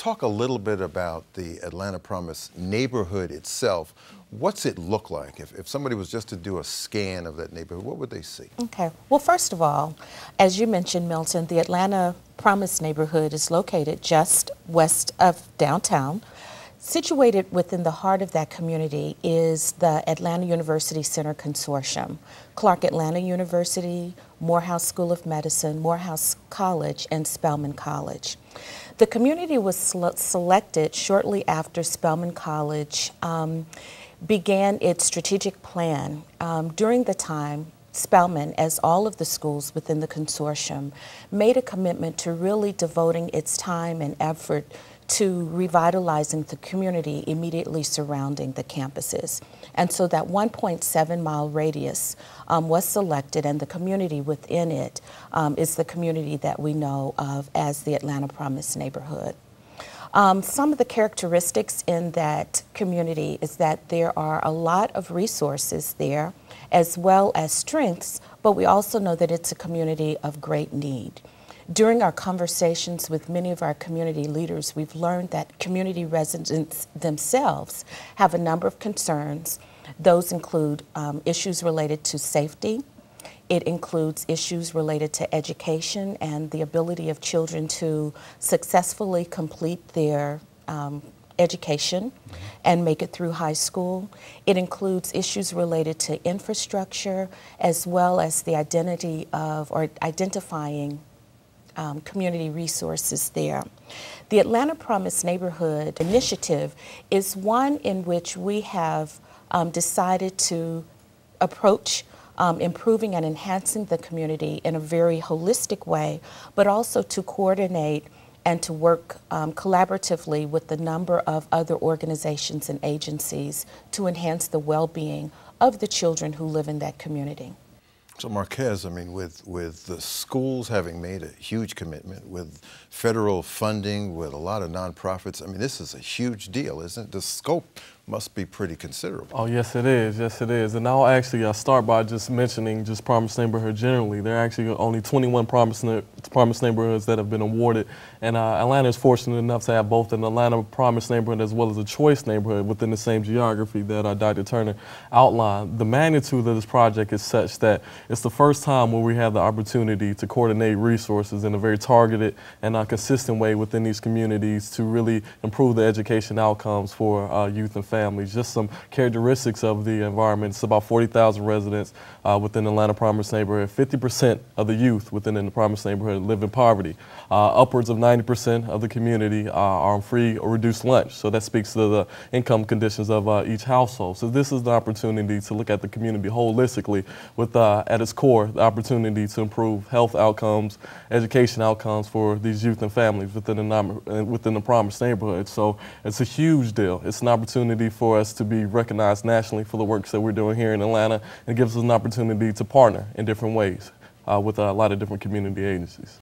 talk a little bit about the Atlanta Promise neighborhood itself. What's it look like? If somebody was just to do a scan of that neighborhood, what would they see? Okay. Well, first of all, as you mentioned, Milton, the Atlanta Promise neighborhood is located just west of downtown. Situated within the heart of that community is the Atlanta University Center Consortium, Clark Atlanta University, Morehouse School of Medicine, Morehouse College, and Spelman College. The community was selected shortly after Spelman College began its strategic plan. During the time, Spelman, as all of the schools within the consortium, made a commitment to really devoting its time and effort to revitalizing the community immediately surrounding the campuses. And so that 1.7-mile radius was selected, and the community within it is the community that we know of as the Atlanta Promise neighborhood. Some of the characteristics in that community is that there are a lot of resources there as well as strengths, but we also know that it's a community of great need. During our conversations with many of our community leaders, we've learned that community residents themselves have a number of concerns. Those include issues related to safety. It includes issues related to education and the ability of children to successfully complete their education and make it through high school. It includes issues related to infrastructure as well as the identity of or identifying community resources there. The Atlanta Promise Neighborhood Initiative is one in which we have decided to approach improving and enhancing the community in a very holistic way, but also to coordinate and to work collaboratively with a number of other organizations and agencies to enhance the well-being of the children who live in that community. So Marquez, I mean, with the schools having made a huge commitment, with federal funding, with a lot of nonprofits, I mean, this is a huge deal, isn't it? The scope must be pretty considerable. Oh, yes, it is. Yes, it is. And I'll start by just mentioning just Promise Neighborhood generally. There are actually only 21 Promise Neighborhoods that have been awarded. And Atlanta is fortunate enough to have both an Atlanta Promise Neighborhood as well as a Choice Neighborhood within the same geography that Dr. Turner outlined. The magnitude of this project is such that it's the first time where we have the opportunity to coordinate resources in a very targeted and consistent way within these communities to really improve the education outcomes for youth and families. Just some characteristics of the environment. It's about 40,000 residents within the Atlanta Promise neighborhood. 50% of the youth within the Promise neighborhood live in poverty. Upwards of 90% of the community are on free or reduced lunch. So that speaks to the income conditions of each household. So this is the opportunity to look at the community holistically with, at its core, the opportunity to improve health outcomes, education outcomes for these youth and families within the Promise neighborhood. So it's a huge deal. It's an opportunity for us to be recognized nationally for the works that we're doing here in Atlanta, and it gives us an opportunity to partner in different ways with a lot of different community agencies.